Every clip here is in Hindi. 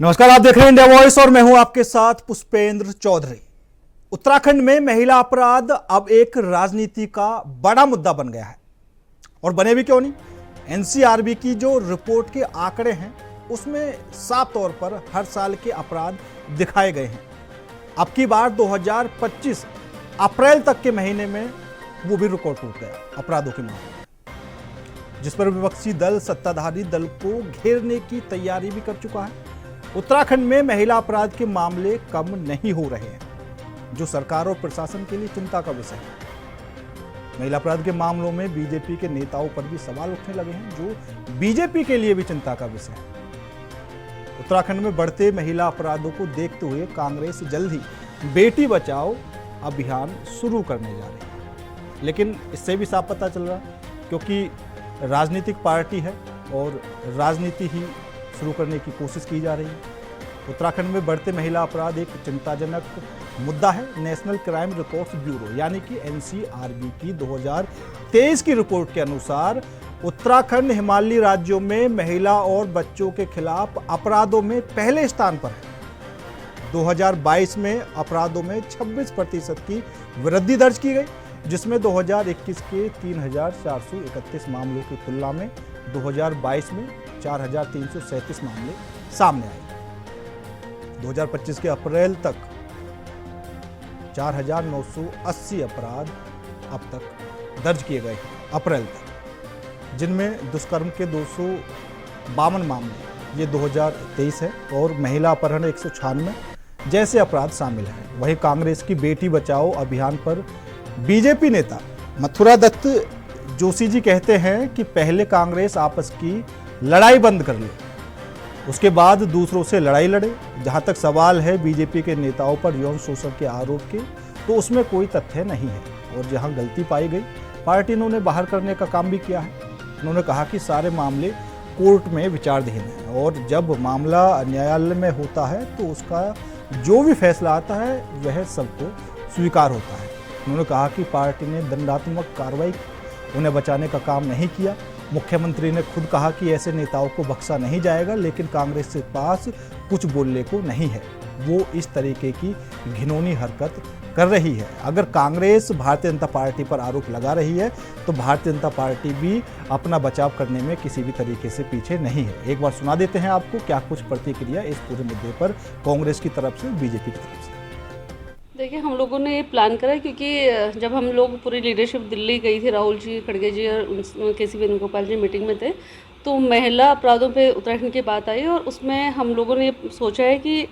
नमस्कार, आप देख रहे हैं इंडिया वॉइस और मैं हूं आपके साथ पुष्पेंद्र चौधरी। उत्तराखंड में महिला अपराध अब एक राजनीति का बड़ा मुद्दा बन गया है और बने भी क्यों नहीं। एनसीआरबी की जो रिपोर्ट के आंकड़े हैं उसमें साफ तौर पर हर साल के अपराध दिखाए गए हैं। अब की बार 2025 अप्रैल तक के महीने में वो भी रिकॉर्ड टूट गया अपराधों के मामले में, जिस पर विपक्षी दल सत्ताधारी दल को घेरने की तैयारी भी कर चुका है। उत्तराखंड में महिला अपराध के मामले कम नहीं हो रहे हैं, जो सरकार और प्रशासन के लिए चिंता का विषय है। महिला अपराध के मामलों में बीजेपी के नेताओं पर भी सवाल उठने लगे हैं, जो बीजेपी के लिए भी चिंता का विषय है। उत्तराखंड में बढ़ते महिला अपराधों को देखते हुए कांग्रेस जल्द ही बेटी बचाओ अभियान शुरू करने जा रही है। लेकिन इससे भी साफ पता चल रहा है, क्योंकि राजनीतिक पार्टी है और राजनीति ही शुरू करने की कोशिश की जा रही है। उत्तराखंड में बढ़ते महिला अपराध एक चिंताजनक मुद्दा है। नेशनल क्राइम रिकॉर्ड्स ब्यूरो यानी कि एनसीआरबी की 2023 की रिपोर्ट के अनुसार उत्तराखंड हिमालयी राज्यों में महिला और बच्चों के खिलाफ अपराधों में पहले स्थान पर है। 2022 में अपराधों में 26% की वृद्धि दर्ज की गई, जिसमें 2021 के 3,431 मामलों की तुलना में 2022 में 4,337 मामले सामने आए। 2025 के अप्रैल तक 4,980 अपराध अब तक दर्ज किए गए हैं अप्रैल तक, जिनमें दुष्कर्म के 252 मामले ये 2023 है और महिला अपहरण 196 जैसे अपराध शामिल हैं। वहीं कांग्रेस की बेटी बचाओ अभियान पर बीजेपी नेता मथुरा दत्त जोशी जी कहते हैं कि पहले कांग्रेस आपस की लड़ाई बंद कर ले, उसके बाद दूसरों से लड़ाई लड़े। जहां तक सवाल है बीजेपी के नेताओं पर यौन शोषण के आरोप के, तो उसमें कोई तथ्य नहीं है और जहां गलती पाई गई पार्टी ने उन्हें बाहर करने का काम भी किया है। उन्होंने कहा कि सारे मामले कोर्ट में विचाराधीन है और जब मामला न्यायालय में होता है तो उसका जो भी फैसला आता है वह सबको स्वीकार होता है। उन्होंने कहा कि पार्टी ने दंडात्मक कार्रवाई उन्हें बचाने का काम नहीं किया। मुख्यमंत्री ने खुद कहा कि ऐसे नेताओं को बख्शा नहीं जाएगा, लेकिन कांग्रेस के पास कुछ बोलने को नहीं है। वो इस तरीके की घिनौनी हरकत कर रही है। अगर कांग्रेस भारतीय जनता पार्टी पर आरोप लगा रही है तो भारतीय जनता पार्टी भी अपना बचाव करने में किसी भी तरीके से पीछे नहीं है। एक बार सुना देते हैं आपको क्या कुछ प्रतिक्रिया इस पूरे मुद्दे पर कांग्रेस की तरफ से, बीजेपी की तरफ से। देखिए, हम लोगों ने ये प्लान करा क्योंकि जब हम लोग पूरी लीडरशिप दिल्ली गई थी, राहुल जी, खड़गे जी और केसी वेणुगोपाल जी मीटिंग में थे, तो महिला अपराधों पे उत्तराखंड की बात आई और उसमें हम लोगों ने सोचा है कि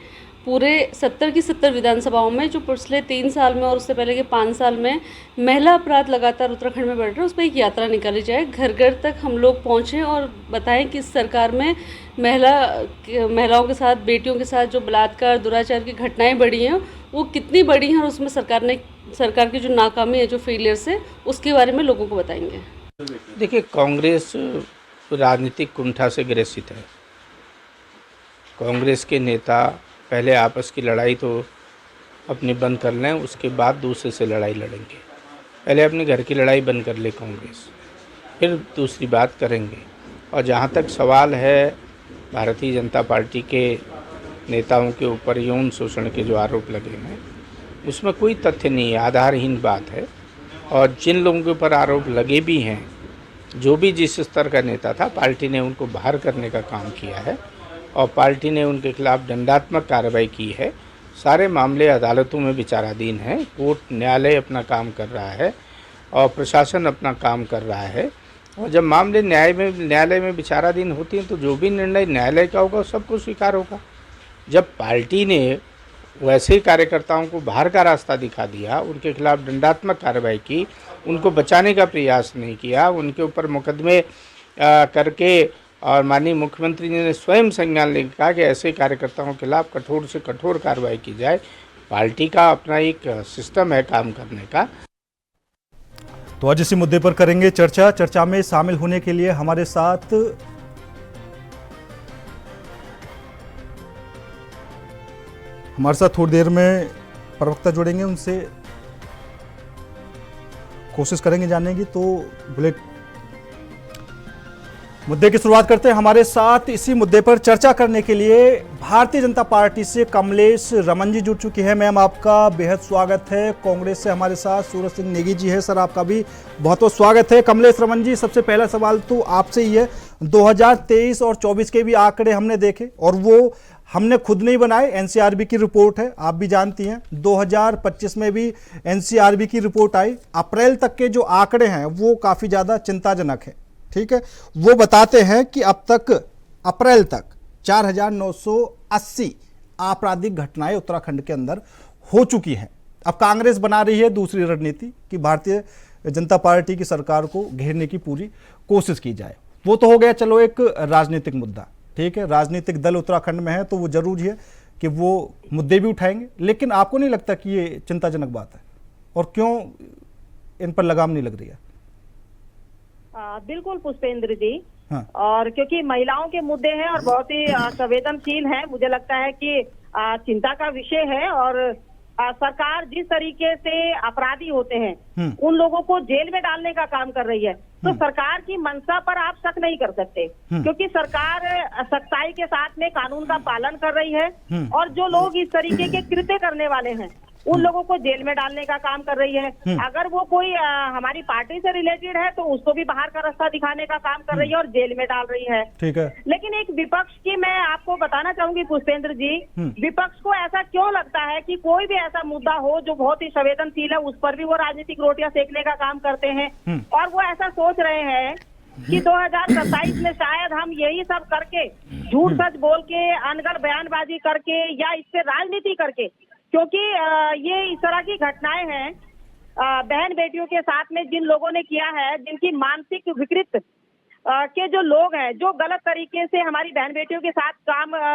पूरे 70 की 70 विधानसभाओं में जो पिछले 3 साल में और उससे पहले के 5 साल में महिला अपराध लगातार उत्तराखंड में बढ़ रहे हैं, उस पर एक यात्रा निकाली जाए। घर घर तक हम लोग पहुँचें और बताएं कि इस सरकार में महिलाओं के साथ, बेटियों के साथ जो बलात्कार, दुराचार की घटनाएं बढ़ी हैं वो कितनी बड़ी हैं और उसमें सरकार की जो नाकामी है, जो फेलियर्स है, उसके बारे में लोगों को बताएंगे। देखिए, कांग्रेस राजनीतिक कुंठा से ग्रसित है। कांग्रेस के नेता पहले आपस की लड़ाई तो अपनी बंद कर लें, उसके बाद दूसरे से लड़ाई लड़ेंगे। पहले अपने घर की लड़ाई बंद कर ले कांग्रेस, फिर दूसरी बात करेंगे। और जहाँ तक सवाल है भारतीय जनता पार्टी के नेताओं के ऊपर यौन शोषण के जो आरोप लगे हैं, उसमें कोई तथ्य नहीं है, आधारहीन बात है। और जिन लोगों के ऊपर आरोप लगे भी हैं, जो भी जिस स्तर का नेता था, पार्टी ने उनको बाहर करने का काम किया है और पार्टी ने उनके खिलाफ दंडात्मक कार्रवाई की है। सारे मामले अदालतों में विचाराधीन हैं। कोर्ट, न्यायालय अपना काम कर रहा है और प्रशासन अपना काम कर रहा है। और जब मामले न्यायालय में विचाराधीन होती हैं तो जो भी निर्णय न्यायालय का होगा सबको स्वीकार होगा। जब पार्टी ने वैसे कार्यकर्ताओं को बाहर का रास्ता दिखा दिया, उनके खिलाफ दंडात्मक कार्रवाई की, उनको बचाने का प्रयास नहीं किया, उनके ऊपर मुकदमे करके, और माननीय मुख्यमंत्री जी ने स्वयं संज्ञान लेकर कहा कि ऐसे कार्यकर्ताओं के खिलाफ कठोर से कठोर कार्रवाई की जाए। पार्टी का अपना एक सिस्टम है काम करने का। तो आज इसी मुद्दे पर करेंगे चर्चा। चर्चा में शामिल होने के लिए हमारे साथ थोड़ी देर में प्रवक्ता जुड़ेंगे, उनसे कोशिश करेंगे जानने की। तो बुलेट मुद्दे की शुरुआत करते हैं। हमारे साथ इसी मुद्दे पर चर्चा करने के लिए भारतीय जनता पार्टी से कमलेश रमन जी जुड़ चुकी है। मैम, आपका बेहद स्वागत है। कांग्रेस से हमारे साथ सूरज सिंह नेगी जी है। सर, आपका भी बहुत बहुत स्वागत है। कमलेश रमन जी, सबसे पहला सवाल तो आपसे ही है। 2023 और 24 के भी आंकड़े हमने देखे और वो हमने खुद नहीं बनाए, एनसीआरबी की रिपोर्ट है, आप भी जानती हैं। 2025 में भी एनसीआरबी की रिपोर्ट आई। अप्रैल तक के जो आंकड़े हैं वो काफ़ी ज़्यादा चिंताजनक है। ठीक है, वो बताते हैं कि अब तक अप्रैल तक 4,980 आपराधिक घटनाएं उत्तराखंड के अंदर हो चुकी हैं। अब कांग्रेस बना रही है दूसरी रणनीति कि भारतीय जनता पार्टी की सरकार को घेरने की पूरी कोशिश की जाए। वो तो हो गया, चलो एक राजनीतिक मुद्दा। ठीक है, राजनीतिक दल उत्तराखंड में है तो वो जरूरी है कि वो मुद्दे भी उठाएंगे, लेकिन आपको नहीं लगता कि ये चिंताजनक बात है? और क्यों इन पर लगाम नहीं लग रही है? बिल्कुल पुष्पेंद्र जी। हाँ। और क्योंकि महिलाओं के मुद्दे हैं और बहुत ही संवेदनशील है, मुझे लगता है कि चिंता का विषय है। और सरकार जिस तरीके से अपराधी होते हैं उन लोगों को जेल में डालने का काम कर रही है, तो सरकार की मंशा पर आप शक नहीं कर सकते, क्योंकि सरकार सख्ताई के साथ में कानून का पालन कर रही है। और जो लोग इस तरीके के कृत्य करने वाले हैं उन लोगों को जेल में डालने का काम कर रही है। अगर वो कोई हमारी पार्टी से रिलेटेड है तो उसको भी बाहर का रास्ता दिखाने का काम कर रही है और जेल में डाल रही है। ठीक है, लेकिन एक विपक्ष की मैं आपको बताना चाहूंगी पुष्पेंद्र जी, विपक्ष को ऐसा क्यों लगता है कि कोई भी ऐसा मुद्दा हो जो बहुत ही संवेदनशील है उस पर भी वो राजनीतिक रोटियां सेकने का काम करते हैं। और वो ऐसा सोच रहे हैं कि 2027 में शायद हम यही सब करके, झूठ सच बोल के, अनगढ़ बयानबाजी करके या इससे राजनीति करके, क्योंकि ये इस तरह की घटनाएं हैं बहन बेटियों के साथ में जिन लोगों ने किया है, जिनकी मानसिक विकृत के जो लोग हैं, जो गलत तरीके से हमारी बहन बेटियों के साथ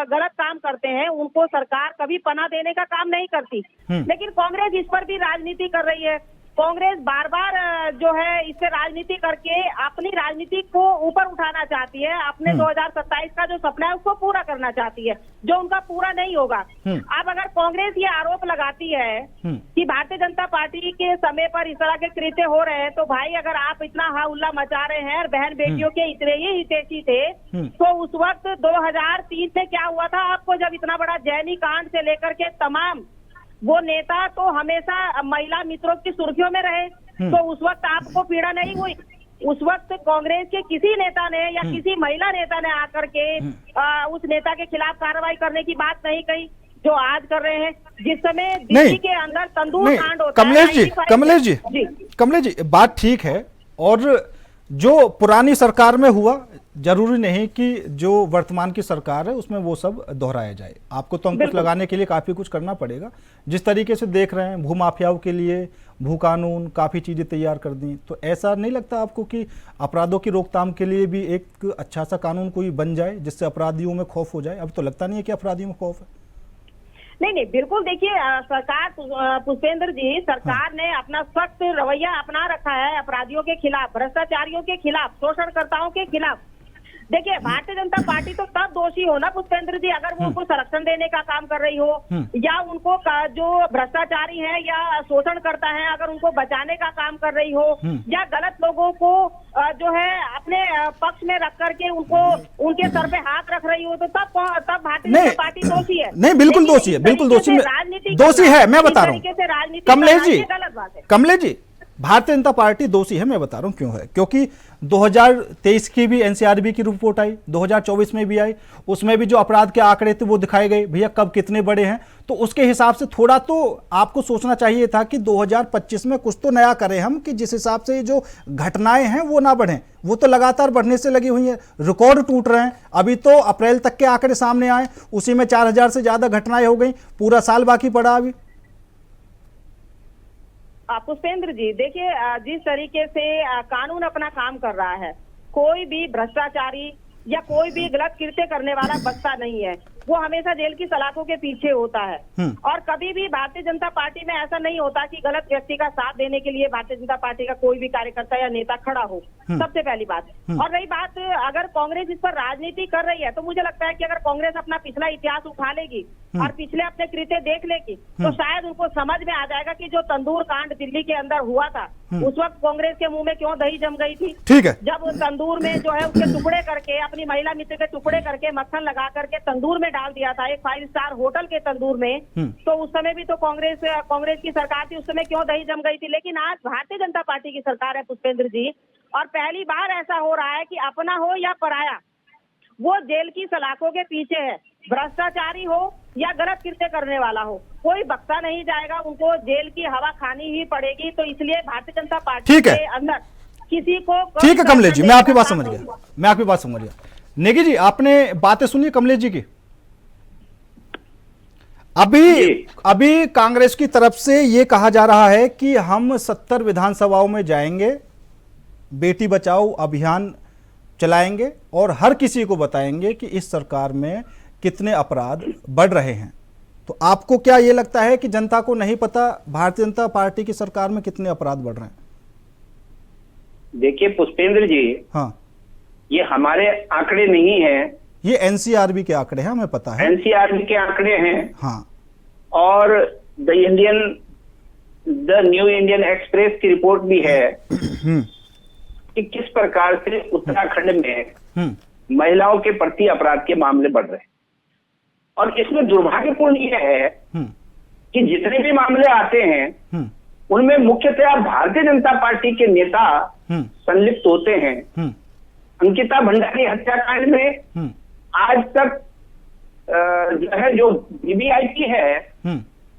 गलत काम करते हैं, उनको सरकार कभी पनाह देने का काम नहीं करती। लेकिन कांग्रेस इस पर भी राजनीति कर रही है। कांग्रेस बार बार जो है इससे राजनीति करके अपनी राजनीति को ऊपर उठाना चाहती है, अपने 2027 का जो सपना है उसको पूरा करना चाहती है, जो उनका पूरा नहीं होगा। अब अगर कांग्रेस ये आरोप लगाती है कि भारतीय जनता पार्टी के समय पर इस तरह के कृत्य हो रहे हैं, तो भाई अगर आप इतना हाउल्ला मचा रहे हैं और बहन बेटियों के इतने ही हितैषी थे, तो उस वक्त 2003 में क्या हुआ था आपको, जब इतना बड़ा जैनी कांड से लेकर के तमाम वो नेता तो हमेशा महिला मित्रों की सुर्खियों में रहे, तो उस वक्त आपको पीड़ा नहीं हुई? उस वक्त कांग्रेस के किसी नेता ने या किसी महिला नेता ने आकर के उस नेता के खिलाफ कार्रवाई करने की बात नहीं कही, जो आज कर रहे हैं। जिस समय दिल्ली के अंदर तंदूर कांड होता है। कमलेश जी, बात ठीक है। और जो पुरानी सरकार में हुआ, जरूरी नहीं कि जो वर्तमान की सरकार है उसमें वो सब दोहराया जाए। आपको तो अंकुश लगाने के लिए काफी कुछ करना पड़ेगा। जिस तरीके से देख रहे हैं, भूमाफियाओं के लिए भू कानून, काफी चीजें तैयार कर दी, तो ऐसा नहीं लगता आपको कि अपराधों की रोकथाम के लिए भी एक अच्छा सा कानून कोई बन जाए जिससे अपराधियों में खौफ हो जाए? अब तो लगता नहीं है कि अपराधियों में खौफ है। नहीं, बिल्कुल। देखिए, सरकार पुष्पेंद्र जी, सरकार ने अपना सख्त रवैया अपना रखा है अपराधियों के खिलाफ, भ्रष्टाचारियों के खिलाफ, शोषणकर्ताओं के खिलाफ। देखिए, भारतीय जनता पार्टी तो तब दोषी हो ना पुष्पेंद्र जी, अगर वो उनको संरक्षण देने का काम कर रही हो, या उनको जो भ्रष्टाचारी है या शोषण करता है अगर उनको बचाने का काम कर रही हो, या गलत लोगों को जो है अपने पक्ष में रख करके उनको उनके सर पे हाथ रख रही हो, तो तब भारतीय जनता पार्टी दोषी है। नहीं, बिल्कुल दोषी है, बिल्कुल दोषी है। मैं बता रहा हूँ कमलेश जी, भारतीय जनता पार्टी दोषी है। मैं बता रहा हूं क्यों है। क्योंकि 2023 की भी एनसीआरबी की रिपोर्ट आई, 2024 में भी आई, उसमें भी जो अपराध के आंकड़े थे वो दिखाए गए, भैया कब कितने बड़े हैं। तो उसके हिसाब से थोड़ा तो आपको सोचना चाहिए था कि 2025 में कुछ तो नया करें हम, कि जिस हिसाब से जो घटनाएं हैं वो ना बढ़ें। वो तो लगातार बढ़ने से लगी हुई है, रिकॉर्ड टूट रहे हैं। अभी तो अप्रैल तक के आंकड़े सामने आए, उसी में 4,000 से ज्यादा घटनाएं हो गई, पूरा साल बाकी पड़ा अभी। पुष्पेंद्र जी, देखिए, जिस तरीके से कानून अपना काम कर रहा है, कोई भी भ्रष्टाचारी या कोई भी गलत कृत्य करने वाला बचता नहीं है। वो हमेशा जेल की सलाखों के पीछे होता है। और कभी भी भारतीय जनता पार्टी में ऐसा नहीं होता कि गलत व्यक्ति का साथ देने के लिए भारतीय जनता पार्टी का कोई भी कार्यकर्ता या नेता खड़ा हो, सबसे पहली बात। और रही बात, अगर कांग्रेस इस पर राजनीति कर रही है तो मुझे लगता है कि अगर कांग्रेस अपना पिछला इतिहास उठा लेगी और पिछले अपने कृत्य देख लेगी तो शायद उनको समझ में आ जाएगा कि जो तंदूर कांड दिल्ली के अंदर हुआ था उस वक्त कांग्रेस के मुंह में क्यों दही जम गई थी। ठीक है। जब वो तंदूर में जो है उसके टुकड़े करके, अपनी महिला मित्र के टुकड़े करके, मक्खन लगा करके तंदूर में डाल दिया था, एक 5 स्टार होटल के तंदूर में, तो उस समय भी तो कांग्रेस की सरकार थी, उस समय क्यों दही जम गई थी। लेकिन आज भारतीय जनता पार्टी की सरकार है पुष्पेंद्र जी, और पहली बार ऐसा हो रहा है कि अपना हो या पराया वो जेल की सलाखों के पीछे है। भ्रष्टाचारी हो या गलत कृत्य करने वाला हो, कोई बख्शा नहीं जाएगा, उनको जेल की हवा खानी ही पड़ेगी। तो इसलिए भारतीय जनता पार्टी के अंदर किसी को, ठीक है कमलेश जी, मैं आपकी बात समझ गया। नेगी जी, आपने बातें सुनी कमलेश जी की? अभी कांग्रेस की तरफ से ये कहा जा रहा है कि हम 70 विधानसभाओं में जाएंगे, बेटी बचाओ अभियान चलाएंगे और हर किसी को बताएंगे कि इस सरकार में कितने अपराध बढ़ रहे हैं। तो आपको क्या ये लगता है कि जनता को नहीं पता भारतीय जनता पार्टी की सरकार में कितने अपराध बढ़ रहे हैं? देखिए पुष्पेंद्र जी, हाँ, ये हमारे आंकड़े नहीं हैं, ये एनसीआरबी के आंकड़े हैं, हमें पता है एनसीआरबी के आंकड़े हैं। हाँ, और द न्यू इंडियन एक्सप्रेस की रिपोर्ट भी है कि किस प्रकार से उत्तराखंड में महिलाओं के प्रति अपराध के मामले बढ़ रहे हैं। और इसमें दुर्भाग्यपूर्ण यह है कि जितने भी मामले आते हैं उनमें मुख्यतः भारतीय जनता पार्टी के नेता संलिप्त होते हैं। अंकिता भंडारी हत्याकांड में आज तक जो वीवीआईपी है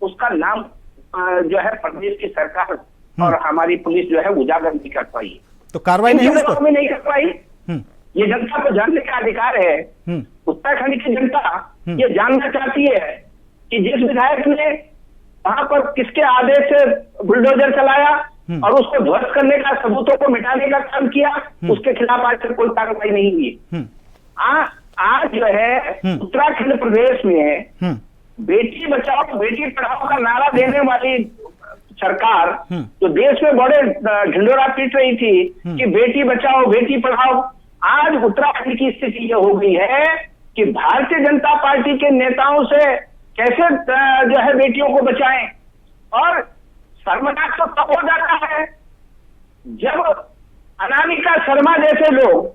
उसका नाम जो है प्रदेश की सरकार और हमारी पुलिस जो है उजागर नहीं कर पाई, तो कार्रवाई नहीं कर पाई। ये जनता को जानने का अधिकार है। उत्तराखंड की जनता ये जानना चाहती है कि जिस विधायक ने वहां पर किसके आदेश से बुलडोजर चलाया और उसको ध्वस्त करने का, सबूतों को मिटाने का काम किया, उसके खिलाफ आज तक कोई कार्रवाई नहीं हुई। आज जो है उत्तराखंड प्रदेश में बेटी बचाओ बेटी पढ़ाओ का नारा देने वाली सरकार जो देश में बड़े ढिंडोरा पीट रही थी कि बेटी बचाओ बेटी पढ़ाओ, आज उत्तराखंड की स्थिति यह हो गई है कि भारतीय जनता पार्टी के नेताओं से कैसे जो है बेटियों को बचाएं। और शर्मनाक तो तब हो जाता है जब अनामिका शर्मा जैसे लोग,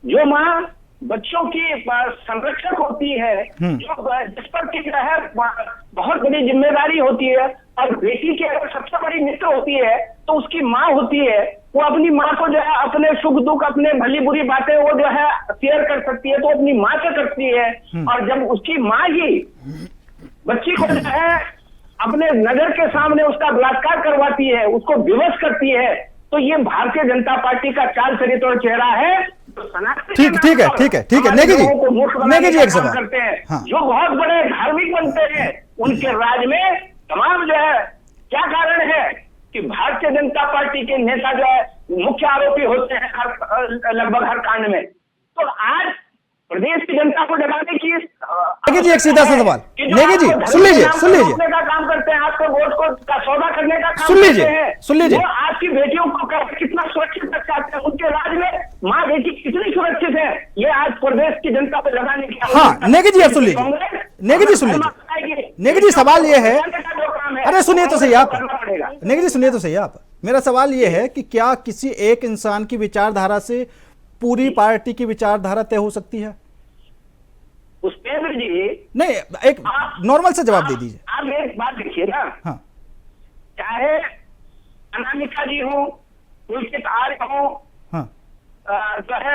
जो मां बच्चों की संरक्षक होती है, जिस पर की जो है बहुत बड़ी जिम्मेदारी होती है, और बेटी की अगर सबसे बड़ी मित्र होती है तो उसकी माँ होती है, वो अपनी माँ को जो है अपने सुख दुख, अपने भली बुरी बातें वो जो है शेयर कर सकती है, तो अपनी माँ से करती है। और जब उसकी माँ ही बच्ची को जो है अपने नजर के सामने उसका बलात्कार करवाती है, उसको विवश करती है, तो ये भारतीय जनता पार्टी का चाल चरित्र और चेहरा है। ठीक है नेगी जी एक सवाल करते हैं। हाँ। जो बहुत बड़े धार्मिक बनते हैं उनके राज में तमाम जो है क्या कारण है कि भारतीय जनता पार्टी के नेता जो है मुख्य आरोपी होते हैं लगभग हर कांड में। तो आज प्रदेश की जनता को डराने की नेगी जी एक सीधा सा सवाल, नेगी जी सुन लीजिए का काम करते हैं, आपको वोट को का सौदा करने का काम सुन लीजिए वो आपकी बेटियों को कितना सुरक्षित रख चाहते हैं, उनके राज में माँ बेटी कितनी सुरक्षित है, ये आज प्रदेश की जनता को लगाने की। हाँ नेगी जी अब सुन लीजिए, नेगी जी सवाल ये है, अरे सुनिए तो सही आप, नेगी जी सुनिए तो सही आप, मेरा सवाल ये है कि क्या किसी एक इंसान की विचारधारा से पूरी पार्टी की विचारधारा तय हो सकती है? पुष्पेंद्र जी नहीं, एक नॉर्मल से जवाब दे दीजिए। आप एक बात देखिए ना, हाँ, चाहे अनामिका जी हो, पुलकित आर्य हो, हाँ, चाहे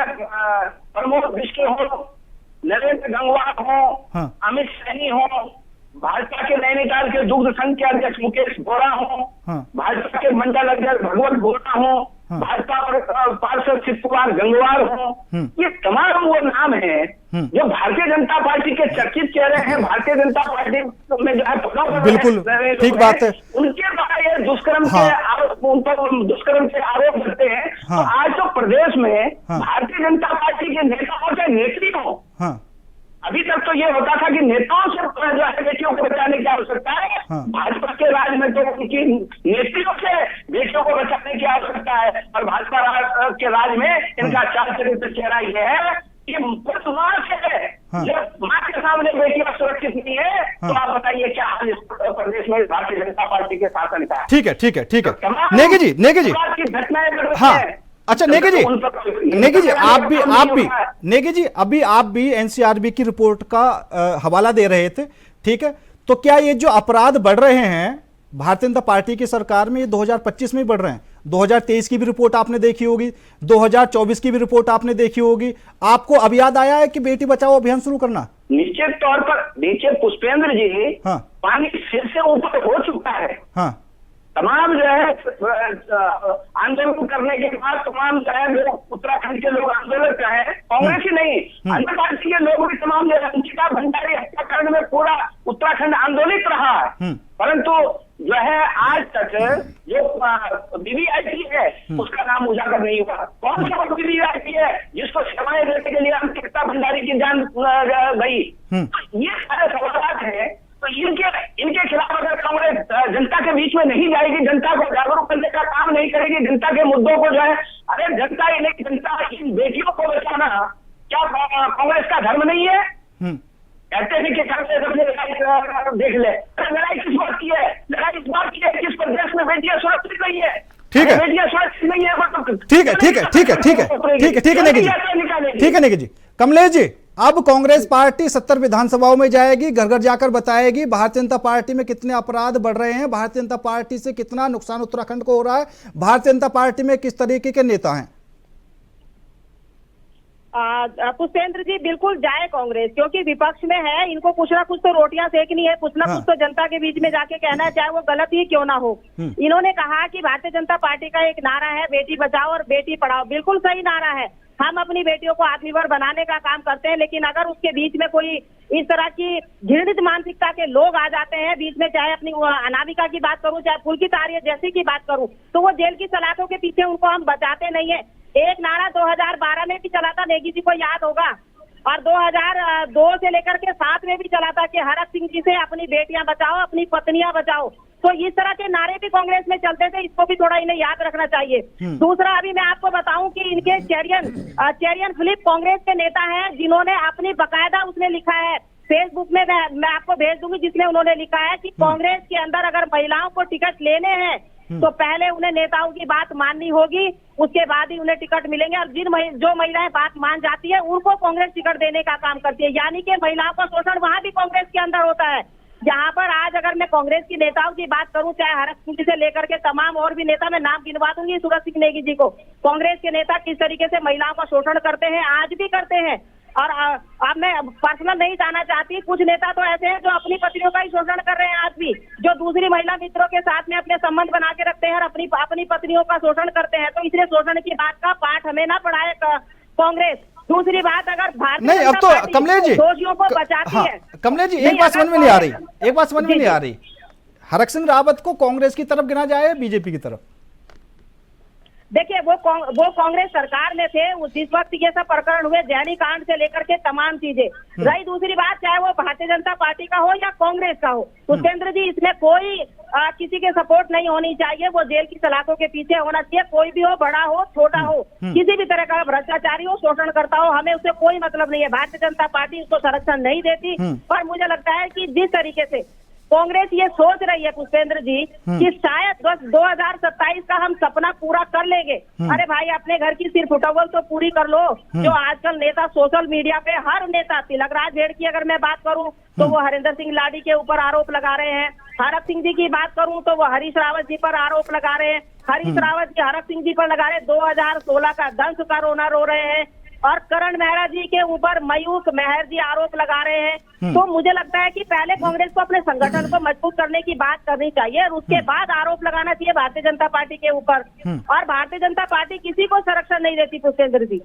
प्रमोद विष्णु हो, नरेंद्र गंगवार हो, हाँ, अमित सैनी हो, भाजपा के नैनीताल के दुग्ध संघ के अध्यक्ष मुकेश बोरा हो, हाँ, भाजपा के मंडल अध्यक्ष भगवत बोरा हो, हाँ, भाजपा पार्षद शिव कुमार गंगवार हो, ये तमाम वो नाम हैं जो भारतीय जनता पार्टी के चर्चित चेहरे हैं, भारतीय जनता पार्टी में जो है बिल्कुल ठीक बात है। उनके द्वारा ये दुष्कर्म के आरोप, उन पर दुष्कर्म के आरोप लगते हैं। तो आज तो प्रदेश में भारतीय जनता पार्टी के नेता और चाहे नेत्री हो, अभी तक तो ये होता था कि नेताओं से जो है बेटियों को बचाने की आवश्यकता है। हाँ। भाजपा के राज में तो उनकी नेत्रियों से बेटियों को बचाने की आवश्यकता है, और भाजपा के राज में इनका चाल चरित्र चेहरा ये है कि मां से है। हाँ। जब मां के सामने बेटियां सुरक्षित नहीं है तो आप बताइए क्या हाल इस प्रदेश में भारतीय जनता पार्टी के शासन का है। ठीक है, ठीक है, ठीक है। तमाम नेगी जी, नेगी जी, प्रकार की घटनाएं घट रही हाँ, हैं। अच्छा नेगी जी, नेगी जी, नेगी जी, अभी आप भी एनसीआरबी की रिपोर्ट का हवाला दे रहे थे, ठीक है? तो क्या ये जो अपराध बढ़ रहे हैं भारतीय जनता पार्टी की सरकार में, ये 2025 में ही बढ़ रहे हैं? 2023 की भी रिपोर्ट आपने देखी होगी, 2024 की भी रिपोर्ट आपने देखी होगी। आपको अब याद आया है कि बेटी बचाओ अभियान शुरू करना? निश्चित तौर पर देखिए पुष्पेंद्र जी, हाँ। पानी सिर से ऊपर हो चुका है। हाँ। तमाम जो है आंदोलन करने के बाद तमाम जो है लोग, उत्तराखंड के लोग आंदोलन का है, कांग्रेस ही नहीं अन्य पार्टी के लोग भी तमाम जो है अंशिका भंडारी हत्याकांड में पूरा उत्तराखंड आंदोलित रहा है। परंतु जो है आज तक जो वीवीआईपी है उसका नाम उजागर नहीं हुआ। कौन सा वीवीआईपी है जिसको सेवाएं देने के लिए अंशिका भंडारी की जान गई? ये सारे सवाल है। तो इनके खिलाफ अगर कांग्रेस जनता के बीच में नहीं जाएगी, जनता को जागरूक करने का काम नहीं करेगी, जनता के मुद्दों को जो है, अरे जनता इन बेटियों को बचाना क्या कांग्रेस का धर्म नहीं है? कहते हैं कि कांग्रेस अपने लड़ाई देख ले, लड़ाई किस बात की है? लड़ाई इस बात की है किस प्रदेश में बेटियां सुरक्षित नहीं है। ठीक है, बेटियां सुरक्षित नहीं है, ठीक है, ठीक है, ठीक है, ठीक है, ठीक है, ठीक है नेगी जी, ठीक है नेगी जी। कमलेश जी, अब कांग्रेस पार्टी 70 विधानसभाओं में जाएगी, घर घर जाकर बताएगी भारतीय जनता पार्टी में कितने अपराध बढ़ रहे हैं, भारतीय जनता पार्टी से कितना नुकसान उत्तराखंड को हो रहा है, भारतीय जनता पार्टी में किस तरीके के नेता हैं। पुष्पेंद्र जी, बिल्कुल जाए कांग्रेस, क्योंकि विपक्ष में है, इनको कुछ ना कुछ तो रोटियां सेकनी है, कुछ ना कुछ तो जनता के बीच में जाके कहना है, चाहे वो गलत ही क्यों ना हो। इन्होंने कहा कि भारतीय जनता पार्टी का एक नारा है बेटी बचाओ और बेटी पढ़ाओ, बिल्कुल सही नारा है। हम अपनी बेटियों को आत्मनिर्भर बनाने का काम करते हैं, लेकिन अगर उसके बीच में कोई इस तरह की घृणित मानसिकता के लोग आ जाते हैं बीच में, चाहे अपनी अनामिका की बात करूं, चाहे पुलकित आर्य जैसी की बात करूं, तो वो जेल की सलाखों के पीछे उनको हम बचाते नहीं है। एक नारा 2012 में भी चला था, नेगी जी को याद होगा, और 2002 से लेकर के 7 में भी चला था कि हरक सिंह जी से अपनी बेटियां बचाओ, अपनी पत्नियां बचाओ। तो इस तरह के नारे भी कांग्रेस में चलते थे, इसको भी थोड़ा इन्हें याद रखना चाहिए। दूसरा, अभी मैं आपको बताऊं कि इनके चेरियन फिलिप कांग्रेस के नेता हैं, जिन्होंने अपनी बकायदा उसमें लिखा है फेसबुक में, मैं आपको भेज दूंगी, जिसमें उन्होंने लिखा है कि कांग्रेस के अंदर अगर महिलाओं को टिकट लेने हैं तो पहले उन्हें नेताओं की बात माननी होगी, उसके बाद ही उन्हें टिकट मिलेंगे। और जो महिलाएं बात मान जाती है उनको कांग्रेस टिकट देने का काम करती है। यानी कि महिलाओं का शोषण वहां भी कांग्रेस के अंदर होता है, जहां पर आज अगर मैं कांग्रेस की नेताओं की बात करूं, चाहे हरक सिंह से लेकर के तमाम और भी नेता, मैं नाम गिनवा दूंगी सूरज सिंह नेगी जी को, कांग्रेस के नेता किस तरीके से महिलाओं का शोषण करते हैं, आज भी करते हैं। और अब मैं पर्सनल नहीं जाना चाहती, कुछ नेता तो ऐसे हैं जो अपनी पत्नियों का ही शोषण कर रहे हैं आज भी, जो दूसरी महिला मित्रों के साथ में अपने संबंध बना के रखते हैं और अपनी पत्नियों का शोषण करते हैं। तो इसलिए शोषण की बात का पाठ हमें ना पढ़ाए कांग्रेस। दूसरी बात, अगर भारतीय नहीं, अब तो कमलेश जी दोषियों को बचाती है। कमलेश जी, एक बात समझ में नहीं आ रही, एक बात समझ में नहीं आ रही, हरक सिंह रावत को कांग्रेस की तरफ गिना जाए, बीजेपी की तरफ? देखिए, वो कांग्रेस सरकार में थे जिस वक्त ये सब प्रकरण हुए, जैनी कांड से लेकर के तमाम चीजें। रही दूसरी बात, चाहे वो भारतीय जनता पार्टी का हो या कांग्रेस का हो, पुष्पेंद्र जी, इसमें कोई किसी के सपोर्ट नहीं होनी चाहिए, वो जेल की सलाखों के पीछे होना चाहिए। कोई भी हो, बड़ा हो छोटा हो, किसी भी तरह का भ्रष्टाचारी हो, शोषण करता हो, हमें उससे कोई मतलब नहीं है। भारतीय जनता पार्टी उसको संरक्षण नहीं देती। और मुझे लगता है कि जिस तरीके से कांग्रेस ये सोच रही है पुष्पेंद्र जी कि शायद 2027 का हम सपना पूरा कर लेंगे। अरे भाई, अपने घर की सिर्फ उठवल तो पूरी कर लो। जो आजकल नेता सोशल मीडिया पे, हर नेता, तिलकराज भेड़ की अगर मैं बात करूं तो वो हरिंदर सिंह लाडी के ऊपर आरोप लगा रहे हैं, हरक सिंह जी की बात करूं तो वो हरीश रावत जी पर आरोप लगा रहे हैं, हरीश रावत जी हरक सिंह जी पर लगा रहे, 2016 का दंश का रोना रो रहे हैं, और करण मेहरा जी के ऊपर मयूख मेहर जी आरोप लगा रहे हैं। तो मुझे लगता है कि पहले कांग्रेस को अपने संगठन को मजबूत करने की बात करनी चाहिए और उसके बाद आरोप लगाना चाहिए भारतीय जनता पार्टी के ऊपर। और भारतीय जनता पार्टी किसी को संरक्षण नहीं देती पुष्पेंद्र जी,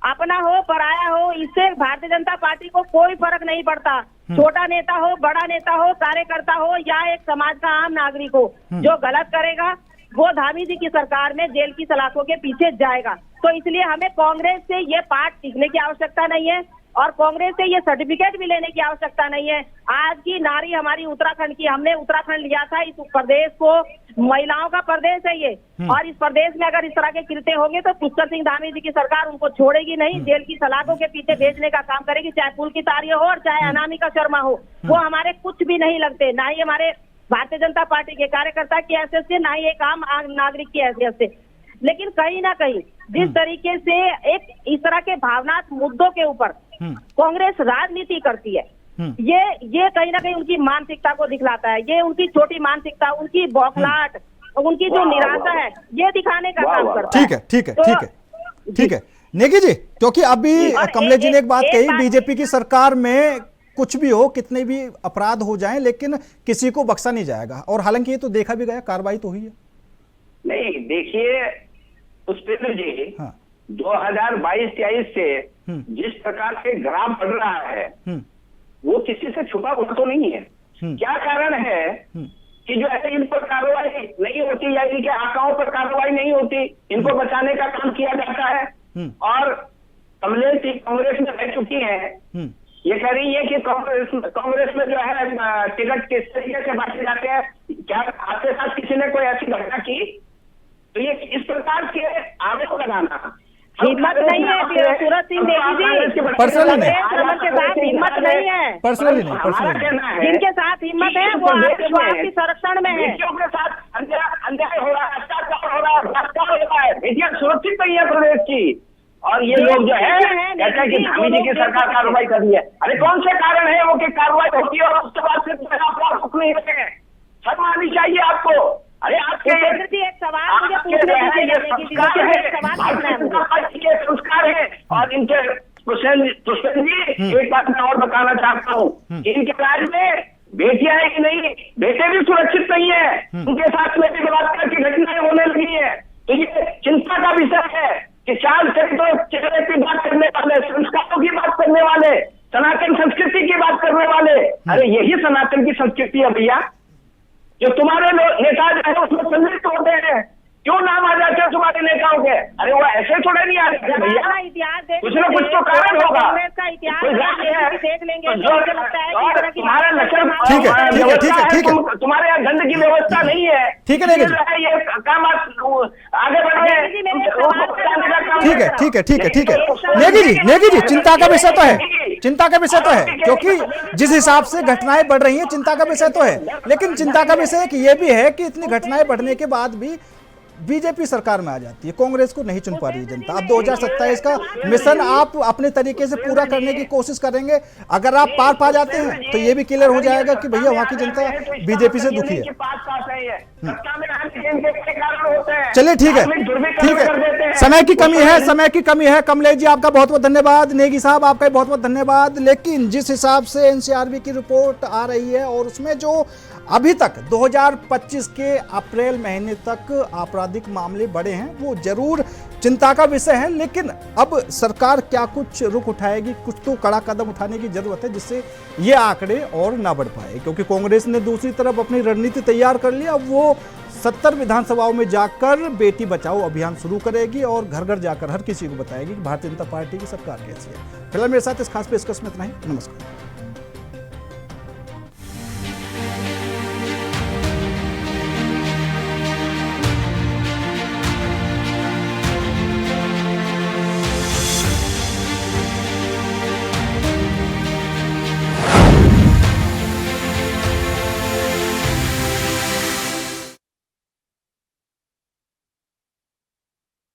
अपना हो पराया हो, इससे भारतीय जनता पार्टी को कोई फर्क नहीं पड़ता। छोटा नेता हो, बड़ा नेता हो, कार्यकर्ता हो या एक समाज का आम नागरिक हो, जो गलत करेगा वो धामी जी की सरकार में जेल की सलाखों के पीछे जाएगा। तो इसलिए हमें कांग्रेस से ये पाठ सीखने की आवश्यकता नहीं है। और कांग्रेस से ये सर्टिफिकेट भी लेने की आवश्यकता नहीं है। आज की नारी हमारी उत्तराखंड की, हमने उत्तराखंड लिया था, इस प्रदेश को महिलाओं का प्रदेश है ये, और इस प्रदेश में अगर इस तरह के कृत्य होंगे तो पुष्कर सिंह धामी जी की सरकार उनको छोड़ेगी नहीं, जेल की सलाखों के पीछे भेजने का काम करेगी, चाहे पुलकित आर्य हो और चाहे अनामिका शर्मा हो। वो हमारे कुछ भी नहीं लगते, ना ही हमारे भारतीय जनता पार्टी के कार्यकर्ता की हैसियत से, ना ही एक आम नागरिक की हैसियत से। लेकिन कहीं ना कहीं जिस तरीके से एक इस तरह के भावनात्मक मुद्दों के ऊपर कांग्रेस राजनीति करती है, ये कहीं ना कहीं उनकी मानसिकता को दिखलाता है। ये उनकी छोटी मानसिकता, उनकी बौखलाहट, उनकी जो निराशा है, ये दिखाने का काम करता है। ठीक है नेगी जी, क्योंकि अभी कमलेश जी ने एक बात कही, बीजेपी की सरकार में कुछ भी हो, कितने भी अपराध हो जाएं, लेकिन किसी को बख्शा नहीं जाएगा, और हालांकि ये तो देखा भी गया, कार्रवाई तो हुई है। नहीं देखिए पुष्पेंद्र जी, 2022-23 से जिस प्रकार से ग्राफ बढ़ रहा है वो किसी से छुपा हुआ तो नहीं है। क्या कारण है कि जो है इन पर कार्रवाई नहीं होती या इनके आंकड़ों पर कार्रवाई नहीं होती, इनको बचाने का काम किया जाता है। और कमलेश जी कांग्रेस में रह चुकी हैं, ये कह रही है कि कांग्रेस में जो है टिकट किस तरीके से बांटे जाते हैं। क्या आपके साथ किसी ने कोई ऐसी घटना की? तो ये इस प्रकार के आरोप लगाना हिम्मत नहीं है सूरज सिंह देवी जी, पर्सनली नहीं, के साथ हिम्मत नहीं है, पर्सनली नहीं, पर्सनली जिनके साथ हिम्मत है वो आपके संरक्षण में है। बेटियों के साथ अन्याय हो रहा है, अत्याचार हो रहा है, बलात्कार हो रहा है, बेटियां सुरक्षित नहीं है प्रदेश की, और ये लोग जो है कहते हैं कि धामी जी की सरकार कार्रवाई कर रही है। अरे कौन से कारण है वो कि कार्रवाई होती है और उसके बाद फिर अपराध रुक नहीं होते हैं? शर्म आनी चाहिए आपको। अरे आपके एक सवाल मुझे पूछने के संस्कार है, और इनके पुष्पेंद्र जी एक बात मैं और बताना चाहता हूँ, इनके राज्य में बेटियां है कि नहीं, बेटे भी सुरक्षित नहीं है, उनके साथ में भी बलात्कार की घटनाएं होने लगी है। तो ये चिंता का विषय है कि चाल चेहरे की बात करने वाले, संस्कारों की बात करने वाले, सनातन संस्कृति की बात करने वाले, अरे यही सनातन की संस्कृति है भैया। जो तुम्हारे नेता जो है उसमें सम्मिलित होते हैं, क्यों नाम आ जाते हैं तुम्हारे नेताओं के? अरे वो ऐसे थोड़े नहीं आ जाते भैया, कुछ ना कुछ तो कारण होगा। तुम्हारा लक्षण तुम्हारे यहाँ दंड की व्यवस्था नहीं है, ठीक है, ये काम आगे बढ़ रहे। ठीक है नेगी जी, चिंता का विषय तो है, चिंता का विषय तो है, क्योंकि जिस हिसाब से घटनाएं बढ़ रही हैं चिंता का विषय तो है, लेकिन चिंता का विषय ये भी है कि इतनी घटनाएं बढ़ने के बाद भी बीजेपी सरकार में आ जाती है, कांग्रेस को नहीं चुन पा रही जनता। अब 2027 का मिशन आप अपने तरीके से पूरा करने की कोशिश करेंगे, अगर आप पार पा जाते हैं तो ये भी क्लियर हो जाएगा कि भैया वहां की जनता बीजेपी से दुखी है। चलिए ठीक है, समय की कमी है। कमलेश जी आपका बहुत बहुत धन्यवाद, नेगी साहब आपका बहुत बहुत धन्यवाद। लेकिन जिस हिसाब से एनसीआरबी की रिपोर्ट आ रही है और उसमें जो अभी तक 2025 के अप्रैल महीने तक आपराधिक मामले बढ़े हैं, वो जरूर चिंता का विषय है। लेकिन अब सरकार क्या कुछ रुख उठाएगी, कुछ तो कड़ा कदम उठाने की जरूरत है जिससे ये आंकड़े और ना बढ़ पाए, क्योंकि कांग्रेस ने दूसरी तरफ अपनी रणनीति तैयार कर ली। अब वो 70 विधानसभाओं में जाकर बेटी बचाओ अभियान शुरू करेगी और घर घर जाकर हर किसी को बताएगी कि भारतीय जनता पार्टी की सरकार कैसी है। फिलहाल मेरे साथ इस खास पेशकश में इतना ही। नमस्कार।